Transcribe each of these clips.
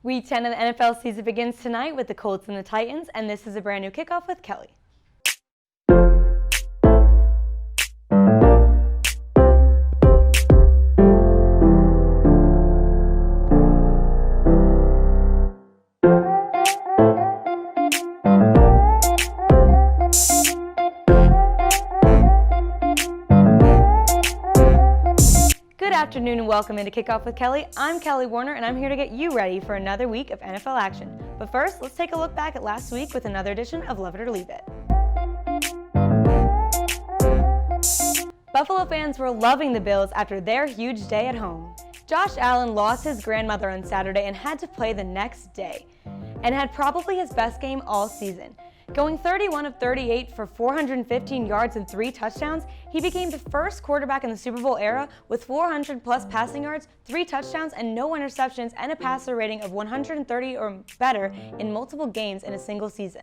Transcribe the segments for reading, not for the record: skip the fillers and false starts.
Week 10 of the NFL season begins tonight with the Colts and the Titans, and this is a brand new Kickoff with Kelly. Good afternoon and welcome into Kickoff with Kelly. I'm Kelly Warner and I'm here to get you ready for another week of NFL action. But first, let's take a look back at last week with another edition of Love It or Leave It. Buffalo fans were loving the Bills after their huge day at home. Josh Allen lost his grandmother on Saturday and had to play the next day, and had probably his best game all season. Going 31 of 38 for 415 yards and 3 touchdowns, he became the first quarterback in the Super Bowl era with 400-plus passing yards, 3 touchdowns, and no interceptions, and a passer rating of 130 or better in multiple games in a single season.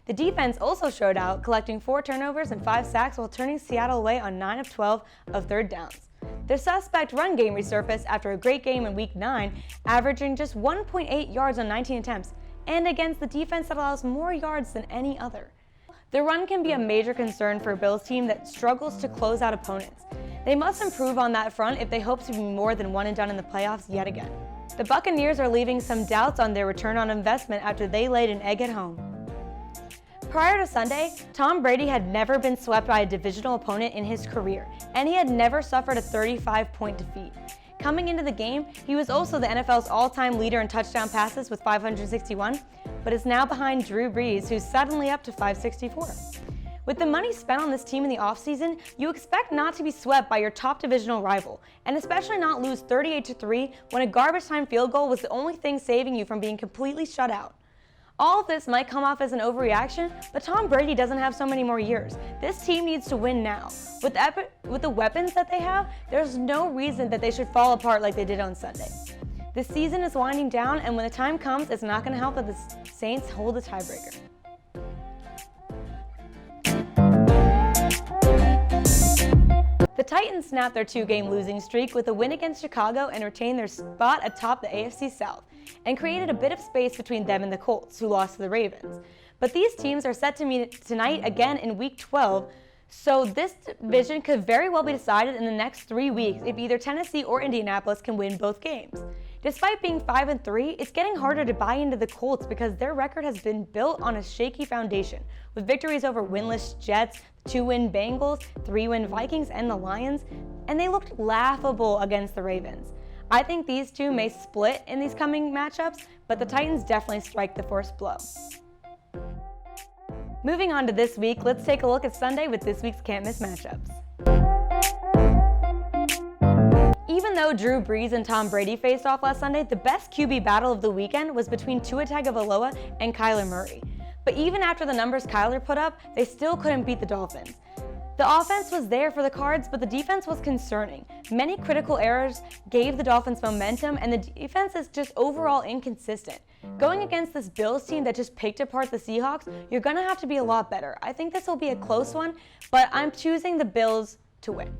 The defense also showed out, collecting 4 turnovers and 5 sacks while turning Seattle away on 9 of 12 of third downs. Their suspect run game resurfaced after a great game in Week 9, averaging just 1.8 yards on 19 attempts, and against the defense that allows more yards than any other. The run can be a major concern for a Bills team that struggles to close out opponents. They must improve on that front if they hope to be more than one and done in the playoffs yet again. The Buccaneers are leaving some doubts on their return on investment after they laid an egg at home. Prior to Sunday, Tom Brady had never been swept by a divisional opponent in his career, and he had never suffered a 35-point defeat. Coming into the game, he was also the NFL's all-time leader in touchdown passes with 561, but is now behind Drew Brees, who's suddenly up to 564. With the money spent on this team in the offseason, you expect not to be swept by your top divisional rival, and especially not lose 38-3 when a garbage time field goal was the only thing saving you from being completely shut out. All of this might come off as an overreaction, but Tom Brady doesn't have so many more years. This team needs to win now. With the weapons that they have, there's no reason that they should fall apart like they did on Sunday. The season is winding down, and when the time comes, it's not going to help that the Saints hold the tiebreaker. The Titans snapped their 2-game losing streak with a win against Chicago and retained their spot atop the AFC South, and created a bit of space between them and the Colts, who lost to the Ravens. But these teams are set to meet tonight again in Week 12, so this division could very well be decided in the next 3 weeks if either Tennessee or Indianapolis can win both games. Despite being 5-3, it's getting harder to buy into the Colts because their record has been built on a shaky foundation, with victories over winless Jets, 2-win Bengals, 3-win Vikings, and the Lions, and they looked laughable against the Ravens. I think these two may split in these coming matchups, but the Titans definitely strike the first blow. Moving on to this week, let's take a look at Sunday with this week's can't-miss matchups. Even though Drew Brees and Tom Brady faced off last Sunday, the best QB battle of the weekend was between Tua Tagovailoa and Kyler Murray. But even after the numbers Kyler put up, they still couldn't beat the Dolphins. The offense was there for the Cards, but the defense was concerning. Many critical errors gave the Dolphins momentum, and the defense is just overall inconsistent. Going against this Bills team that just picked apart the Seahawks, you're going to have to be a lot better. I think this will be a close one, but I'm choosing the Bills to win.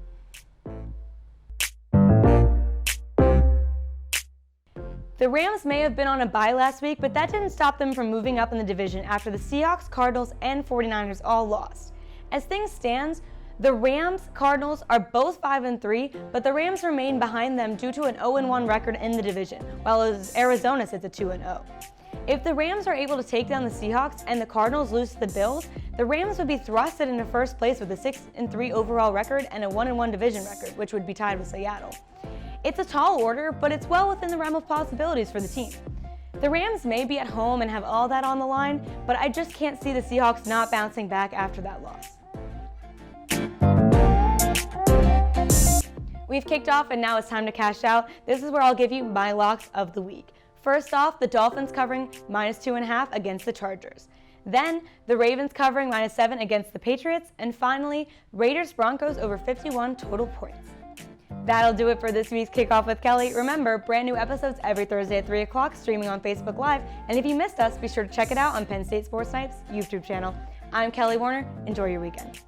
The Rams may have been on a bye last week, but that didn't stop them from moving up in the division after the Seahawks, Cardinals, and 49ers all lost. As things stand, the Rams, Cardinals are both 5-3, but the Rams remain behind them due to an 0-1 record in the division, while Arizona sits at 2-0. If the Rams are able to take down the Seahawks and the Cardinals lose to the Bills, the Rams would be thrusted into first place with a 6-3 overall record and a 1-1 division record, which would be tied with Seattle. It's a tall order, but it's well within the realm of possibilities for the team. The Rams may be at home and have all that on the line, but I just can't see the Seahawks not bouncing back after that loss. We've kicked off and now it's time to cash out. This is where I'll give you my locks of the week. First off, the Dolphins covering -2.5 against the Chargers. Then, the Ravens covering -7 against the Patriots. And finally, Raiders-Broncos over 51 total points. That'll do it for this week's Kickoff with Kelly. Remember, brand new episodes every Thursday at 3 o'clock, streaming on Facebook Live. And if you missed us, be sure to check it out on Penn State Sports Night's YouTube channel. I'm Kelly Warner. Enjoy your weekend.